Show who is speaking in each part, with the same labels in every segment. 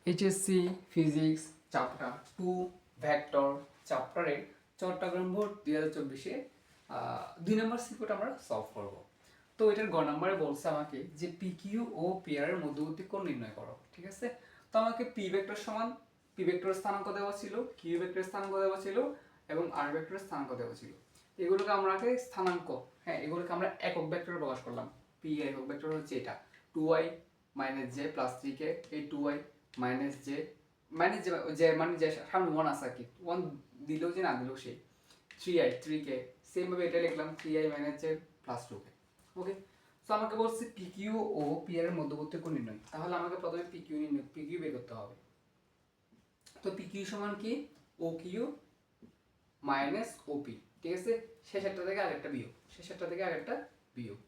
Speaker 1: HSC physics chapter 2 vector চ্যাপ্টারের Chittagong board 2024-এ 2 নম্বর সিকিউট আমরা solve করব। তো এটার গ নম্বরে বলছে আমাকে যে P Q O P R এর মধ্যবর্তী কোণ নির্ণয় করো, ঠিক আছে। তো আমাকে পি ভেক্টর সমান পি ভেক্টরের স্থানাঙ্ক দেওয়া ছিল, কিউ ভেক্টরের স্থানাঙ্ক দেওয়া ছিল এবং আর ভেক্টরের স্থানাঙ্ক দেওয়া ছিল। এগুলোকে আমরা স্থানাঙ্ক, হ্যাঁ, এগুলোকে আমরা একক ভেক্টরে প্রকাশ করলাম। পি একক ভেক্টর হচ্ছে এটা 2y minus J plus 3k, এই 2y মাইনাস জে মানে যে সামনে 1 আছে আর কি, 1 দিলেও যে না দিলেও সেই 3i 3k, সেম ভাবে এটা লিখলাম 3i minus J plus 2k। ওকে, সো আমাকে বলছে PQ ও PR এর মধ্যবর্তী কোণ নির্ণয়। তাহলে আমাকে প্রথমে PQ বের করতে হবে। তো PQ সমান কি OQ মাইনাস OP, ঠিক আছে। শেষেরটা থেকে আরেকটা বিয়োগ,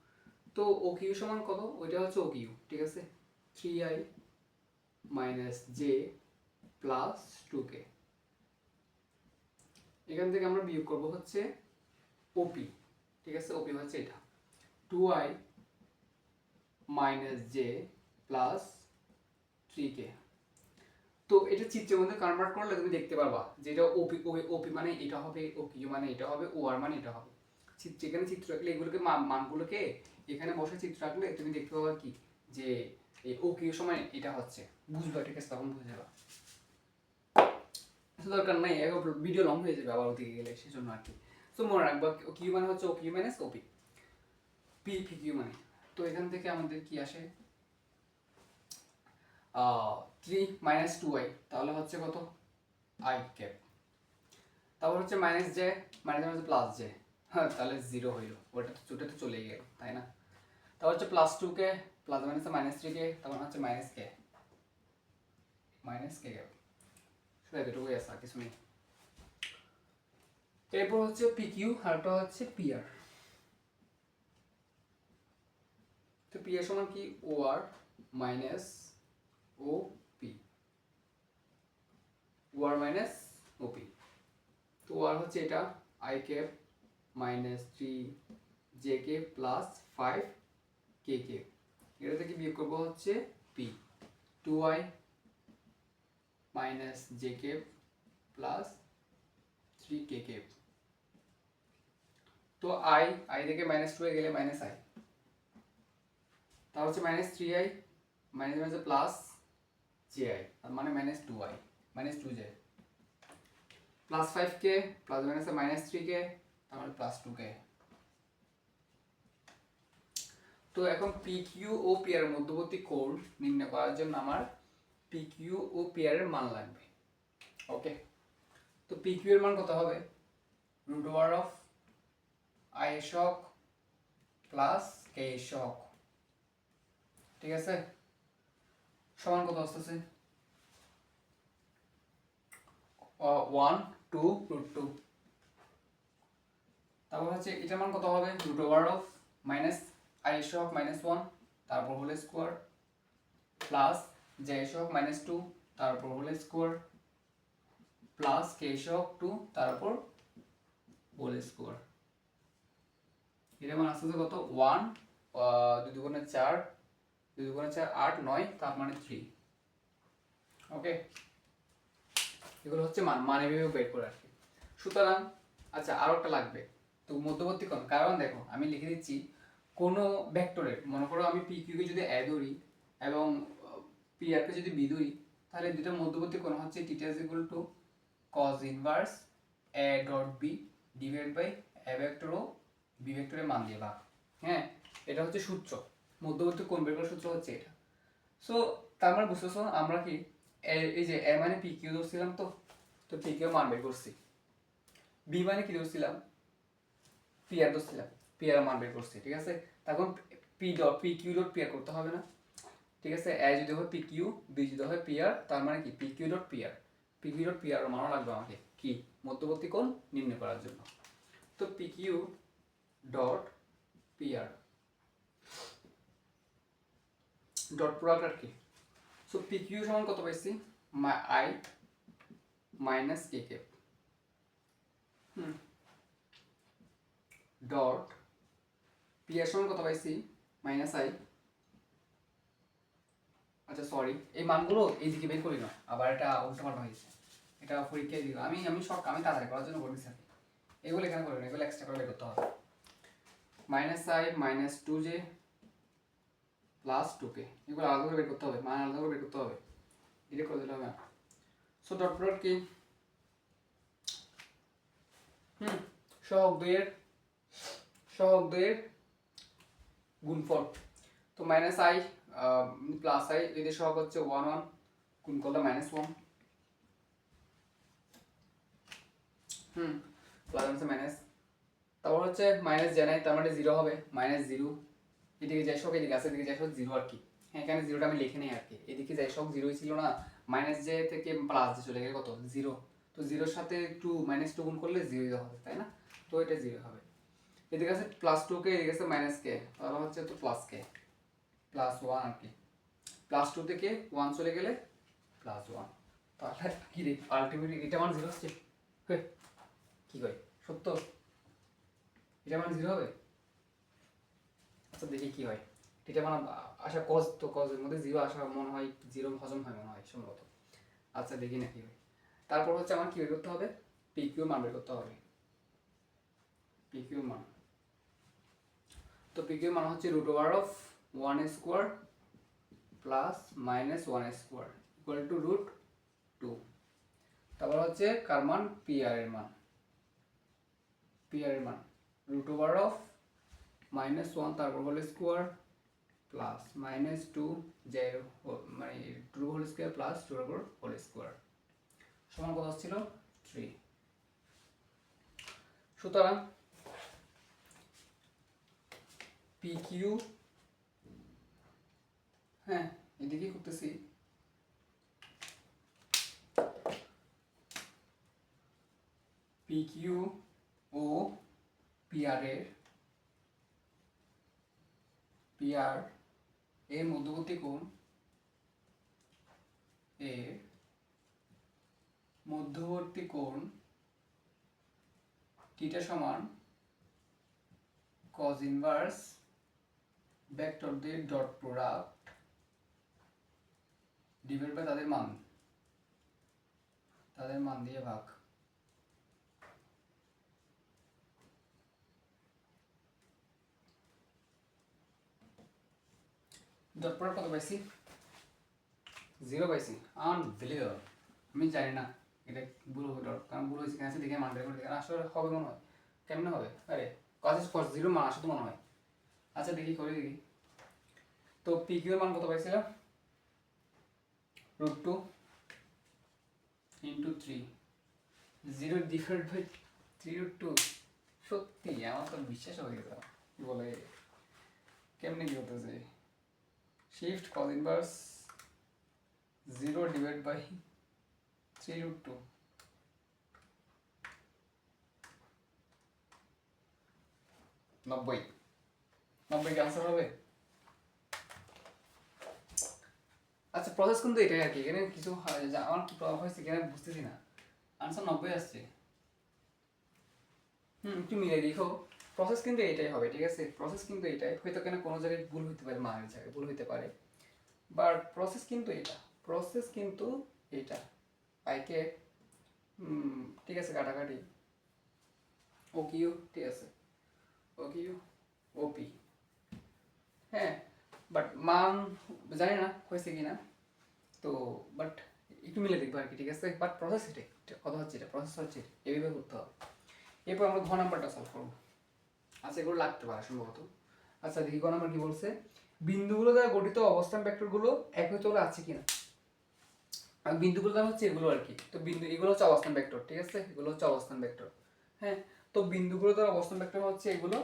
Speaker 1: তো OQ সমান কত, ওইটা হচ্ছে OQ, ঠিক আছে, 3i minus J plus 2k। এখান থেকে আমরা বিয়োগ করব হচ্ছে OP, ঠিক আছে। OP হচ্ছে এটা 2i minus J plus 3k। তো এটা চিত্রের মধ্যে কনভার্ট করলে তুমি দেখতে পারবা যে এটা ওপি মানে এটা হবে, ওকিউ মানে এটা হবে, ওআর মানে এটা হবে। এখানে চিত্র রাখলে এগুলোকে মানগুলোকে এখানে বসে চিত্র রাখলে তুমি দেখতে পাবা কি যে এই ওকিউ সময় এটা হচ্ছে, বুঝবা, ঠিক আছে, তখন বুঝে যাবা। দরকার নাই, ভিডিও লং হয়ে যাবে আবার ওদিকে গেলে, সেজন্য আর কি। সো মনে রাখবা কিউ মানে হচ্ছে ওকিউ মাইনাস ওপি, পি কিউ মানে। তো এখান থেকে আমাদের কি আসে 3 মাইনাস 2i, তাহলে হচ্ছে কত i ক্যাপ। তারপর হচ্ছে minus J minus plus J, হ্যাঁ, তাহলে 0 হইল, ওটা তো চলেই গেল, তাই না। তারপর হচ্ছে plus 2k plus minus minus 3k, তারপর হচ্ছে মাইনাস কে গেল, শুধু এতটুকুই আছে, আর কিছু নেই। এরপর হচ্ছে পিকিউ আর হচ্ছে পিআর। তো পিআর সমান কি OR minus OP, OR minus OP. তো ওআর হচ্ছে এটা I cap minus 3jk plus 5kk। এটা থেকে বিয়োগ করবো হচ্ছে P 2i minus jk plus 3kk। তো আই থেকে মাইনাস 2 এ গেলে মাইনাস আই, তা হচ্ছে minus 3i minus minus plus ji, তার মানে minus 2i minus 2j plus 5k plus minus minus 3k, তার মানে প্লাস 2k। তো এখন PQ ও PR এর মধ্যবর্তী কোণ নির্ণয় করার জন্য আমার PQ ও PR এর মান লাগবে। ওকে, তো PQ এর মান কত হবে, রুট ওভার অফ i এসক প্লাস k এসক, ঠিক আছে, সমান কত আসতেছে 1 2 রুট 2। তারপর হচ্ছে এটার মান কত হবে, root over of minus i এসক মাইনাস 1 তারপর হোল স্কোয়ার প্লাস j এসক মাইনাস 2 তারপর হোল স্কোয়ার প্লাস k এসক 2 তারপর হোল স্কোয়ার। এটার মান আসতেছে কত 1 2 দুগুণে 4 2 দুগুণে 4 8 9, তার মানে 3। ওকে, এগুলো হচ্ছে মান এভাবে বের করে আর কি। সুতরাং আচ্ছা আরো একটা লাগবে, তো মধ্যবর্তী কোণ, কারণ দেখো আমি লিখে দিচ্ছি কোনো ভেক্টরের, মনে করো আমি পি কিউ কে যদি এ ধরি এবং পি আর কে যদি বি ধরি, তাহলে দুটোর মধ্যবর্তী কোণ হচ্ছে theta is equal to cos inverse a dot B divide by a vector ও বি ভেক্টরের মান দিয়ে ভাগ। হ্যাঁ, এটা হচ্ছে সূত্র, মধ্যবর্তী কোণ বের করার সূত্র হচ্ছে এটা। সো তার মানে বুঝতেছো আমরা কি এই যে এ মানে পি কিউ ধরছিলাম, তো পি কিউ মান বের করছি, বি মানে কি ধরছিলাম পি আর ধরছিলাম, পি আর মান বের করছি, ঠিক আছে। তখন পি কিউ ডট পি আর করতে হবে না, ঠিক আছে। এ যদি হয় পি কিউ, বি যদি হয় পি আর, তার মানে কি পি কিউ ডট পি আর, পি কিউ ডট পি আর মানও লাগবে আমাকে কি মধ্যবর্তী কোণ নির্ণয় করার জন্য। তো P Q dot P R dot product আর কি। সো পি কিউ সমান কত পাইছি, I minus K K dot P R সমান কত পাইছি মাইনাস আই আচ্ছা সরি, এই মানগুলো এইদিকে বের করি না, আবার এটা উল্টোপাল্টা হয়েছে, এটা পরীক্ষায় দিও। আমি সব আমি তাড়াতাড়ি করার জন্য করে দিচ্ছি। এগুলো এখানে করবেন, এগুলো এক্সট্রা করে বের করতে হবে। -i -2j প্লাস 2k, এগুলো আলাদা করে বের করতে হবে, মান আলাদা করে বের করতে হবে, ডিরেক্ট করে দিলে হবে না। সো ডট প্রোডাক্ট কি সহগ দুইয়ের গুণফল। তো -i প্লাস i, এদের সহগ হচ্ছে 1 1, গুণ করলে -1, প্লাস হচ্ছে মাইনাস, তারপর হচ্ছে মাইনাস জানাই, তার মানে 0 হবে, -0, এদিকে যাই সব এদিকে আছে, এদিকে যাই সব 0 আর কি। হ্যাঁ, এখানে 0টা আমি লিখে নেই আর কি, এদিকে যাই সব 0ই ছিল না, -j থেকে +j চলে গেলে কত 0, তো 0-র সাথে একটু -2 গুণ করলে 0 হবে, তাই না? তো এটা 0 হবে। এদিকে আছে +2k, এদিকে আছে -k, তাহলে হচ্ছে তো +k +1 আর কি, +2 থেকে 1 চলে গেলে +1, তাহলে কি রে আলটিমেটলি এটা মান 0 আসছে। কি কই সত্য, এটা মান 0 হবে? আচ্ছা দেখি কি হয়, এটা মানে আশা কজ, তো কজের মধ্যে 0 আসা মনে হয় 0 হজম হয় মনে হয় সম্ভবত। আচ্ছা দেখি না কি হয়। তারপর হচ্ছে আমার কি বের করতে হবে, PQ মান বের করতে হবে, PQ মান। তো PQ মান হচ্ছে √1² প্লাস -1² ইকুয়াল টু √2। তারপর হচ্ছে কার মান, PR এর মান, √1 তারপর হোল স্কোয়ার প্লাস -2 মানে 2 whole square plus 2 whole square সমান কত ছিল 3। সুতরাং PQ, হ্যাঁ এদিকে করতেছি, PQ ও PR এর মধ্যবর্তী কোণ, থিটা সমান cos ইনভার্স ভেক্টরদের ডট প্রোডাক্ট ডিভাইড বাই তাদের মান দিয়ে ভাগ। ডট প্রোডাক্ট কত পাইছি, 0 পাইছি, আনবিলিভেবল। আমি জানি না এটা ভুল হবে, ডট কারণ ভুল হয়েছে কেন দেখে মান বের করে দেখে আসলে হবে মনে হয়, কেমনে হবে, আরে cos 0 মান আসে তো মনে হয়। আচ্ছা দেখি করে দেখি। তো PQ এর মান কত পাইছিলাম, √2 * 3, 0 ডিভাইড বাই 3√2। সত্যি আমার তো বিশ্বাস হয়ে গেল, কি বলে কেমনে কি হতেছে, shift cos inverse 0 divide by 3√2, 90 কি आंसर হবে? আচ্ছা প্রসেস কিন্তু এটাই আর কি, এখানে কিছু আমার কি প্রবলেম হয়েছে কিনা বুঝতেছি না, आंसर 90 আসছে। একটু মিলাই দেখো, প্রসেস কিন্তু এটাই হবে, ঠিক আছে, প্রসেস কিন্তু এটাই, হয়তো কেন কোনো জায়গায় ভুল হতে পারে, মানের জায়গায় ভুল হতে পারে, বাট প্রসেস কিন্তু এটা আইকে ঠিক আছে, কাটাকাটি ও কিউ, ঠিক আছে ও কিউ ওপি, হ্যাঁ বাট মান জানি না হয়েছে কিনা, তো বাট একটু মিলে দেখবো আর কি, ঠিক আছে, বাট প্রসেস এটাই, কথা হচ্ছে এটা প্রসেস হচ্ছে এইভাবে করতে হবে। এরপর আমরা ঘ নাম্বারটা সলভ করবো। আচ্ছা এগুলো লাগতে পারে সম্ভবত। আচ্ছা দেখি ঘ নাম্বার কি বলছে, বিন্দুগুলো দ্বারা গঠিত অবস্থান ভেক্টরগুলো একই তলে আছে কিনা। আর বিন্দুগুলো দ্বারা হচ্ছে এগুলো আর কি, তো বিন্দু এগুলো হচ্ছে অবস্থান ভেক্টর, ঠিক আছে, এগুলো হচ্ছে অবস্থান ভেক্টর। হ্যাঁ, তো বিন্দুগুলো দ্বারা অবস্থান ভেক্টর হচ্ছে এগুলো,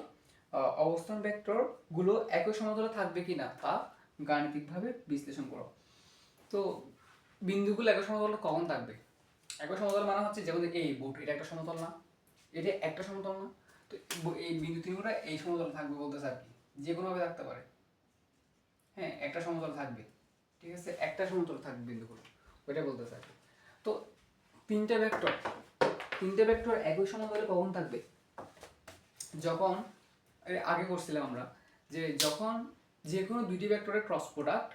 Speaker 1: অবস্থান ভেক্টর গুলো একই সমতলে থাকবে কিনা তা গাণিতিকভাবে বিশ্লেষণ করো। তো বিন্দুগুলো একই সমতলে কখন থাকবে, একই সমতল মানে হচ্ছে যেমন এই বোর্ড, এটা একটা সমতল না, এটা একটা সমতল না, তো এই বিন্দু তিনগুলো এই সমতলে থাকবে বলতেছে আর কি, যে কোনোভাবে থাকতে পারে। হ্যাঁ একটা সমতল থাকবে, ঠিক আছে, একটা সমতল থাকবে বিন্দুগুলো, ওইটা বলতেছে আর কি। তো তিনটে ভেক্টর একই সমতলে কখন থাকবে, যখন আগে করছিলাম আমরা যে যখন যে কোনো দুইটি ভেক্টরের ক্রস প্রোডাক্ট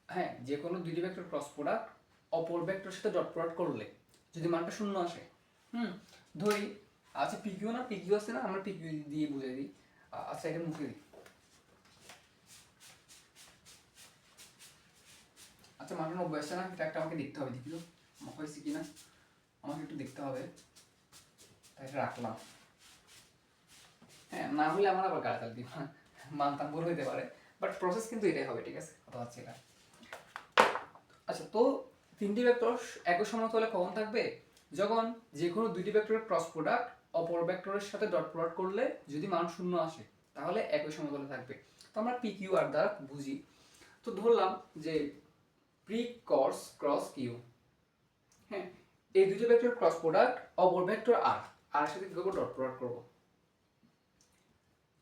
Speaker 1: হ্যাঁ, যে কোনো দুইটি ভেক্টর ক্রস প্রোডাক্ট অপর ভেক্টরের সাথে ডট প্রোডাক্ট করলে যদি মানটা শূন্য আসে, ধরি আচ্ছা পিকিউ না, পিকিউ আছে না, আমরা পিকিউ দিয়ে বুঝাই দিই। আচ্ছা এটা মুছে দিই। আচ্ছা মানটা 90 আসছে না, এটা একটা আমাকে দেখতে হবে, দেখি তো হয়েছে কিনা, আমাকে একটু দেখতে হবে, তাই এটা রাখলাম। হ্যাঁ, না হলে আমার আবার গালাগাল দিব, মানতাম ভুল হইতে পারে, বাট প্রসেস কিন্তু এটাই হবে, ঠিক আছে, কথা হচ্ছে এটা। আচ্ছা, তো তিনটি ভেক্টর একই সমতলে কখন থাকবে? যখন যে কোনো দুইটি ভেক্টরের ক্রস প্রোডাক্ট অপর ভেক্টরের সাথে ডট প্রোডাক্ট করলে যদি মান শূন্য আসে তাহলে একই সমতলে থাকবে। তো আমরা পি কিউ আর দ্বারা বুঝি। তো ধরলাম যে পি কস ক্রস কিউ, হ্যাঁ, এই দুইটি ভেক্টরের ক্রস প্রোডাক্ট অপর ভেক্টর আর আর সাথে কি করবো, ডট প্রোডাক্ট করবো।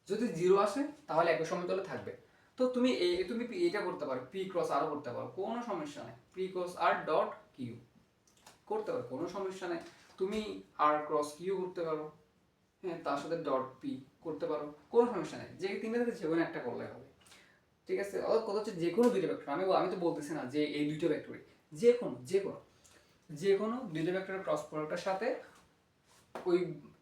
Speaker 1: যদি জিরো আসে তাহলে একই সমতলে থাকবে। তো তুমি তুমি এটা করতে পারো, পি ক্রস আরও করতে পারো, কোনো সমস্যা নেই, পি ক্রস আর ডট কিউ করতে পারো, কোনো সমস্যা নেই। তুমি আর ক্রস কিউ করতে পারো, হ্যাঁ, তার সাথে ডট পি করতে পারো, কোনো সমস্যা নেই, যে তিনটা থেকে যে কোনো একটা করলে হবে, ঠিক আছে। কথা হচ্ছে যে কোনো দুইটা ভেক্টর, আমি তো বলতেছি না যে এই দুইটা ভেক্টরই, যে কোনো দুইটা ভেক্টরের ক্রস প্রোডাক্টের সাথে ওই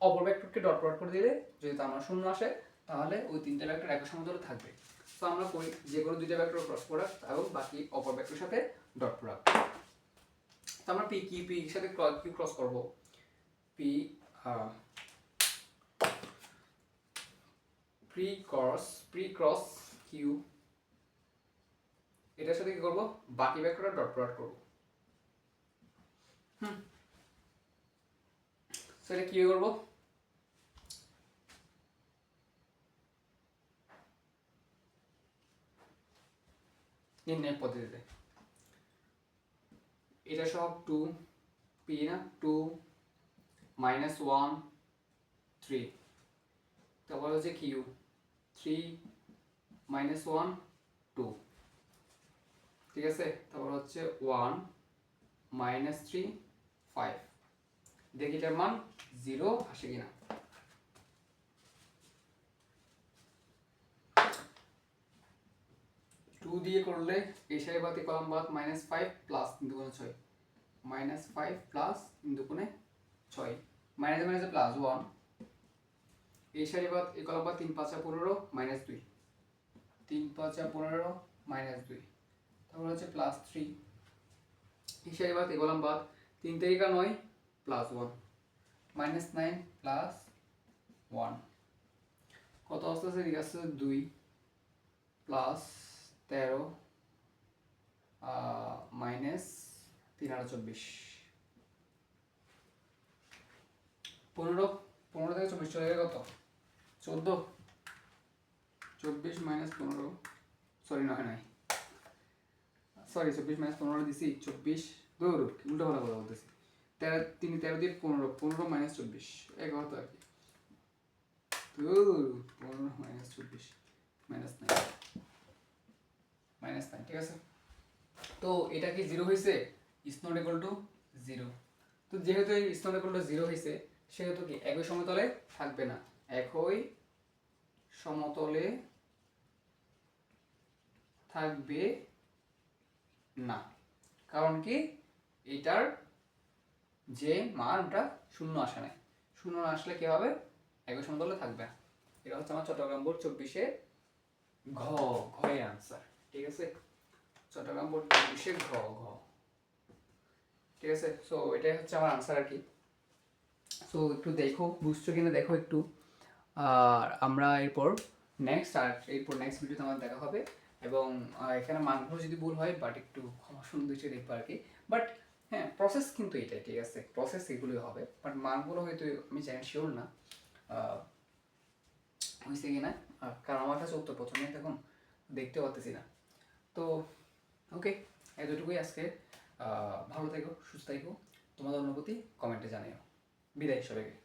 Speaker 1: অপর ভেক্টরকে ডট প্রোডাক্ট করে দিলে যদি তার মান শূন্য আসে তাহলে ওই তিনটা ভেক্টর একই সমতলে থাকবে। তো আমরা করি যে কোনো দুইটা ভেক্টর ক্রস প্রোডাক্ট এবং বাকি অপর ভেক্টরের সাথে ডট প্রোডাক্ট। তো আমরা পি এর সাথে কিউ ক্রস করব, পি প্রি ক্রস কিউ, এটার সাথে কি করব, বাকি ভেক্টরের ডট প্রোডাক্ট করব। সেটা কি করব, নির্ণয় পদ্ধতিতে। এটা সব 2 পি না, 2 -1 3, তারপর হচ্ছে কিউ 3 -1 2, ঠিক আছে, তারপর হচ্ছে 1 -3 5। দেখি এটার মান 0 আসে কিনা। 2 দিয়ে করলে এই সারি বাদ কলাম বাদ -5 প্লাস 3 দুগুণে 6, -5 প্লাস 3 দুগুণে 6, মাইনাসে মাইনাসে প্লাস 1, এই সারি বাদ এই কলাম বাদ 3 5 15 -2, 3 5 15 -2, তারপর হচ্ছে প্লাস 3, এই সারি বাদ এই কলাম বাদ 3 3 9 প্লাস 1, -9 প্লাস 1, কত আসতেছে, এদিকে আসছে 2 প্লাস 13 মাইনাস 3 আর 24, 15 15 থেকে 24 চলে গেলে কত, 14, 24 মাইনাস 15, সরি নয়, সরি 24 মাইনাস 15 দিছি 24, দূর উল্টো পাল্টা কথা বলতেছি, 13 3 13 দিয়ে 15, 15 মাইনাস 24 11 তো আর কি, দূর 15 মাইনাস 24 -9, ঠিক আছে। তো এটা কি 0 হয়েছে, ইজ নট ইকুয়াল টু 0। তো যেহেতু ইজ নট ইকুয়াল টু 0 হয়েছে সেহেতু কি একই সমতলে থাকবে না, একই সমতলে থাকবে না, কারণ কি এটার যে মানটা শূন্য আসে না, শূন্য না আসলে কি হবে, একই সমতলে থাকবে না। এটা হচ্ছে আমার চট্টগ্রাম বোর্ড 24-এ ঘয়ের আনসার, ঠিক আছে, চট্টগ্রাম বোর্ড 24-এ ঘ, ঠিক আছে। সো এটাই হচ্ছে আমার আনসার আর কি। সো একটু দেখো বুঝছো কিনা দেখো একটু, আর আমরা এরপর নেক্সট ভিডিওতে আমার দেখা হবে, এবং এখানে মানগুলো যদি ভুল হয় বাট একটু ক্ষমা সুন্দর দেখবো আর কি, বাট হ্যাঁ প্রসেস কিন্তু এটাই, ঠিক আছে, প্রসেস এগুলোই হবে, বাট মানগুলো হয়তো আমি জানি শিওর না হয়েছে কিনা, কারণ আমার কাছে উত্তর প্রথমে তখন দেখতে পাচ্ছি না। তো ওকে, এতটুকুই আজকে, ভালো থেকো, সুস্থ থেকো, তোমাদের অনুভূতি কমেন্টে জানিও। বিদায় সবাইকে।